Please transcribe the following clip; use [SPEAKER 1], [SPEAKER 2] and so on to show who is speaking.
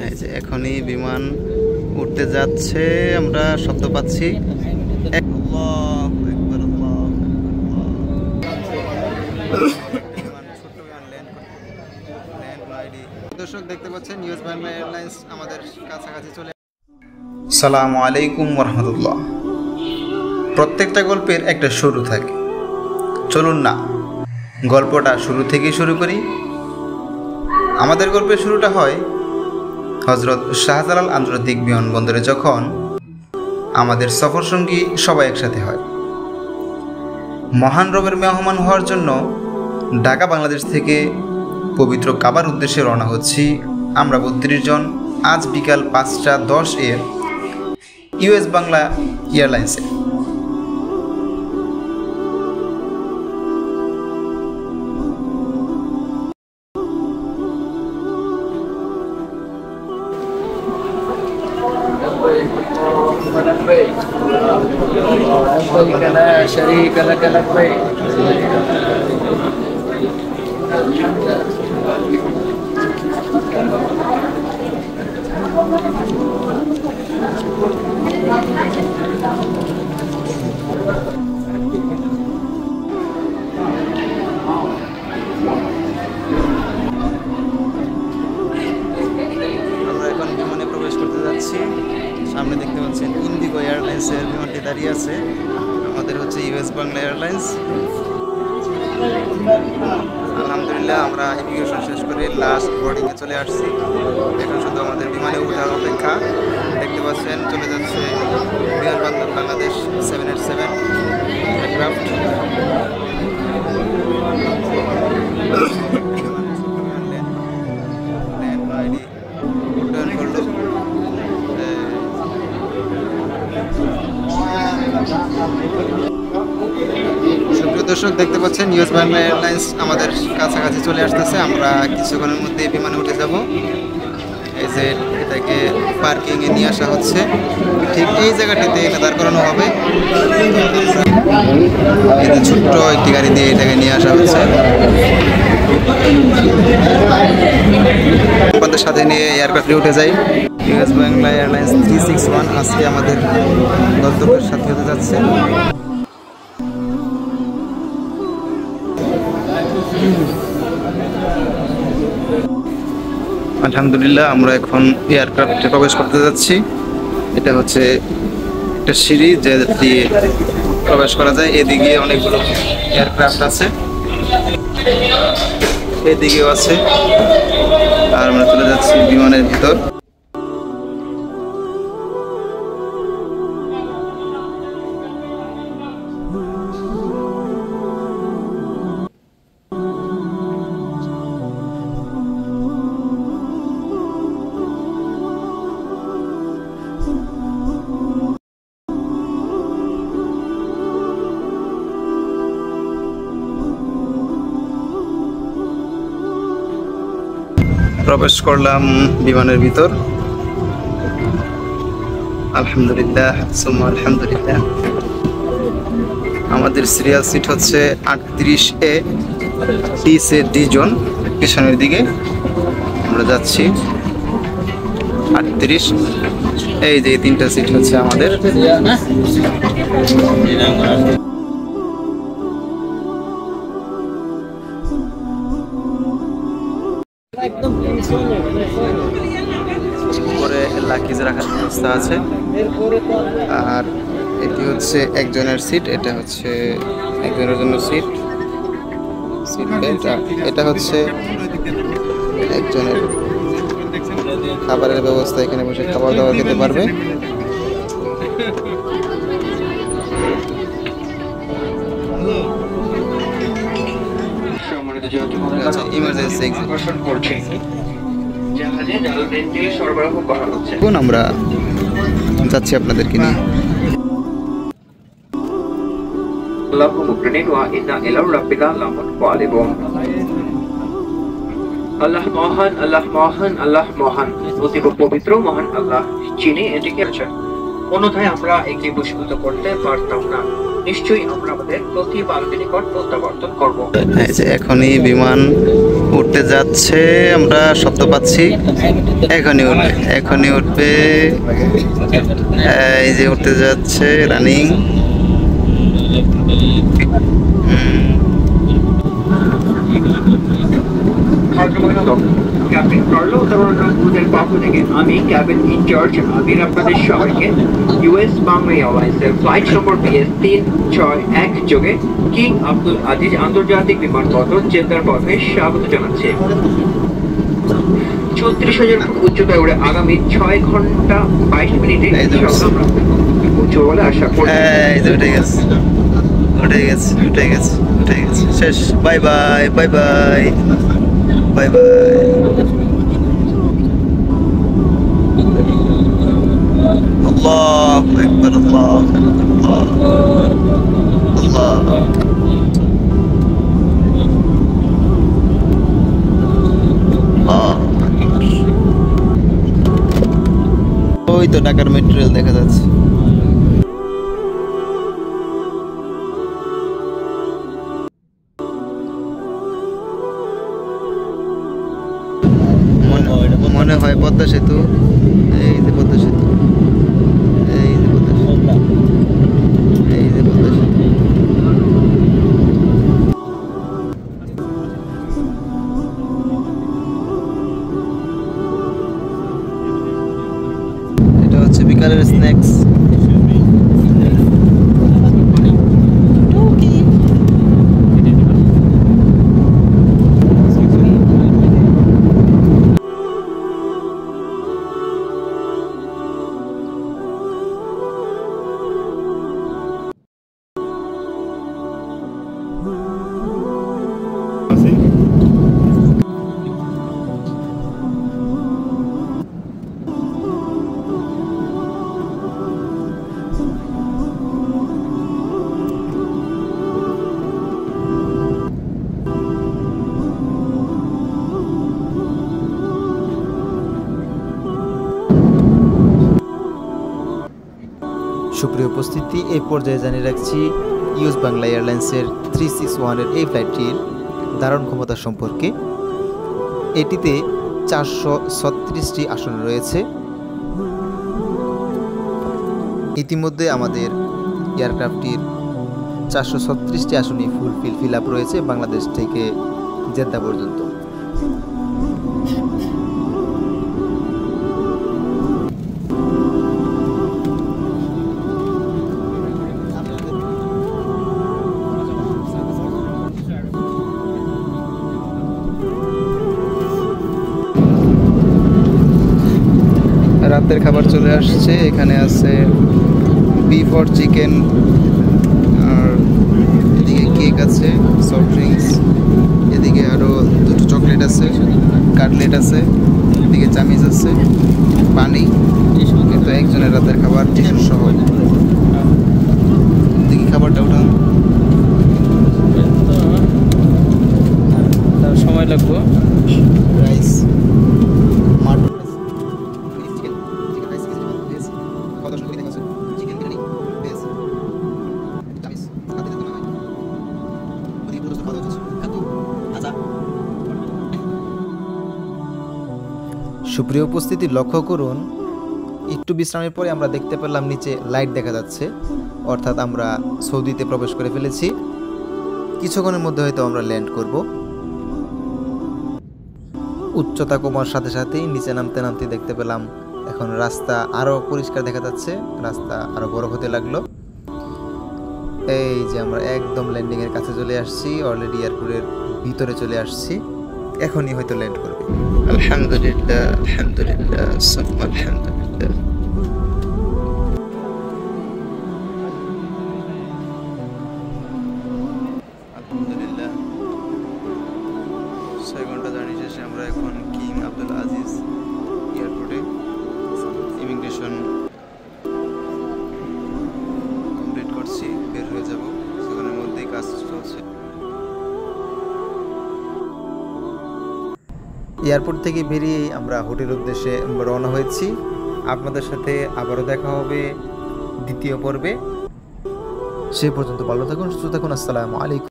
[SPEAKER 1] এই যে এখনই বিমান উঠতে যাচ্ছে, আমরা শব্দ পাচ্ছি। দর্শক দেখতে পাচ্ছেন নিউজ বাংলা এয়ারলাইন্স আমাদের কাছাকাছি চলে। সালামু আলাইকুম ওয়া প্রত্যেকটা গল্পের একটা শুরু থাকে। চলুন না গল্পটা শুরু থেকেই শুরু করি। আমাদের গল্পের শুরুটা হয় হজরত শাহজালাল আন্তর্জাতিক বিমানবন্দরে, যখন আমাদের সফরসঙ্গী সবাই একসাথে হয়। মহান রবের মেহমান হওয়ার জন্য ঢাকা বাংলাদেশ থেকে পবিত্র কাবার উদ্দেশ্যে রওনা হচ্ছি আমরা 32 জন, আজ বিকাল 5:10 ইউএস বাংলা এয়ারলাইন্সে। সামনে দেখতে পাচ্ছেন ইন্ডিগো এয়ারলাইন্সের বিমানটি দাঁড়িয়ে আছে। আমাদের হচ্ছে ইউএস বাংলা এয়ারলাইন্স। আলহামদুলিল্লাহ আমরা ইমিগ্রেশন শেষ করে লাস্ট বোর্ডিংয়ে চলে আসছি। এখন শুধু আমাদের বিমানে ওঠার অপেক্ষা। দেখতে পাচ্ছেন চলে যাচ্ছে বিমান বাংলাদেশ 787 এয়ারক্রাফট। সুপ্রিয় দর্শক দেখতে পাচ্ছেন ইউএস বাংলা এয়ারলাইন্স আমাদের কাছাকাছি চলে আসতেছে। আমরা কিছুক্ষণের মধ্যে বিমানে উঠে যাব। এই যে এটাকে পার্কিংয়ে নিয়ে আসা হচ্ছে, ঠিক এই জায়গাটিতে এটা দাঁড় করানো হবে। এই যে ছোট্ট একটি গাড়ি দিয়ে এটাকে নিয়ে আসা হচ্ছে। আমাদের সাথে নিয়ে এয়ারক্রাফটে উঠে যাই। ইউএস বাংলা এয়ারলাইন্স 361 আজকে আমাদের গন্তব্যের সাথে হতে যাচ্ছে। আলহামদুলিল্লাহ আমরা এখন এয়ারক্রাফটে প্রবেশ করতে যাচ্ছি। এটা হচ্ছে একটা সিঁড়ি যে দিয়ে প্রবেশ করা যায়। এদিকে অনেকগুলো এয়ারক্রাফট আছে, এদিকেও আছে। আর আমরা চলে যাচ্ছি বিমানের ভিতর। প্রবেশ করলাম বিমানের ভিতর। আলহামদুলিল্লাহ সুম্মা আলহামদুলিল্লাহ। আমাদের সিরিয়াল সিট হচ্ছে 38A, D জোন, পিছনের দিকে আমরা যাচ্ছি 38। এই যে তিনটা সিট হচ্ছে আমাদের। উপরে লাগেজ রাখার ব্যবস্থা আছে। আর এটি হচ্ছে একজনের সিট, এটা হচ্ছে একজনের জন্য সিট বেল্ট। এটা হচ্ছে একজনের খাবারের ব্যবস্থা, এখানে বসে খাবার দাবার খেতে পারবে। ইমার্জেন্সি এখন আমরা যাচ্ছি আপনাদেরকে নিয়ে।
[SPEAKER 2] আল্লাহ মহান, আল্লাহ মহান, আল্লাহ মহান, অতীব পবিত্র মহান আল্লাহ, যিনি এটিকে অন্যথায় আমরা একে বশীভূত করতে পারতাম না। নিশ্চয়ই আমরা আমাদের প্রতিপালকের নিকট প্রত্যাবর্তন করব।
[SPEAKER 1] এখনই বিমান উঠতে যাচ্ছে, আমরা শব্দ পাচ্ছি। এখনই উঠবে। এই যে উঠতে যাচ্ছে, রানিং।
[SPEAKER 2] ক্যাপ্টেন কার্লো তারুণের পক্ষ থেকে আমি ক্যাবিন ইনচার্জ আমির আপনাদের সবাইকে ইউএস বাংলা এয়ারলাইন্সের ফ্লাইট নম্বর BS 361 যোগে কিং আব্দুল আজিজ আন্তর্জাতিক বিমানবন্দর জেদ্দার পথে স্বাগত জানাচ্ছি। 36,000 ফুট উচ্চতায় উড়ে আগামী 6 ঘন্টা 22 মিনিটে আমরা পৌঁছবো বলে আশা করি।
[SPEAKER 1] উঠে গেছে শেষ। Bye bye. আল্লাহু আকবার। ওই তো ঢাকার মেট্রো রেল দেখা যাচ্ছে। মনে হয় পদ্মা সেতু। এই যে পদ্মা সেতু। এটা হচ্ছে বিকালের স্ন্যাক্স। সুপ্রিয় উপস্থিতি, এই পর্যায়ে জানিয়ে রাখছি ইউএস বাংলা এয়ারলাইন্সের 361-এর এই ফ্লাইটটির ধারণ ক্ষমতা সম্পর্কে। এটিতে 436টি আসন রয়েছে। ইতিমধ্যে আমাদের এয়ারক্রাফটটির 436টি আসনই ফিল আপ রয়েছে বাংলাদেশ থেকে জেদ্দা পর্যন্ত। রাতের খাবার চলে আসছে। এখানে আছে বিফ অর চিকেন, আর এদিকে কেক আছে, সফট ড্রিঙ্কস, এদিকে আরও দুটো চকলেট আছে, কাটলেট আছে, এদিকে চামিচ আছে, পানি। কিন্তু একজনের রাতের খাবার টিস্যু সহ। দেখি খাবারটা উঠান, সময় লাগবে। রাইস, মাটন, সুপ্রিয় উপস্থিতি, লক্ষ্য করুন, একটু বিশ্রামের পরে আমরা দেখতে পেলাম নিচে লাইট দেখা যাচ্ছে, অর্থাৎ আমরা সৌদিতে প্রবেশ করে ফেলেছি। কিছুক্ষণের মধ্যে হয়তো আমরা ল্যান্ড করব। উচ্চতা কমার সাথে সাথেই নিচে নামতে দেখতে পেলাম এখন রাস্তা আরও পরিষ্কার দেখা যাচ্ছে, রাস্তা আরও বড় হতে লাগলো। এই যে আমরা একদম ল্যান্ডিংয়ের কাছে চলে আসছি, অলরেডি এয়ারপোর্টের ভিতরে চলে আসছি। এখনই হয়তো ল্যান্ড করবে। আলহামদুলিল্লাহ, আলহামদুলিল্লাহ, সুম্মা আলহামদুলিল্লাহ। আলহামদুলিল্লাহ, 6 ঘন্টা জার্নি শেষে আমরা এখন কিং আব্দুল আজিজ এয়ারপোর্টে। ইমিগ্রেশন কমপ্লিট করছি, বের হয়ে যাব। সেখানের মধ্যেই কাজ চলছে। এয়ারপোর্ট থেকে বেরিয়ে আমরা হোটেলের উদ্দেশ্যে রওনা হয়েছি। আপনাদের সাথে আবারও দেখা হবে দ্বিতীয় পর্বে। সে পর্যন্ত ভালো থাকুন, সুস্থ থাকুন। আসসালামু আলাইকুম।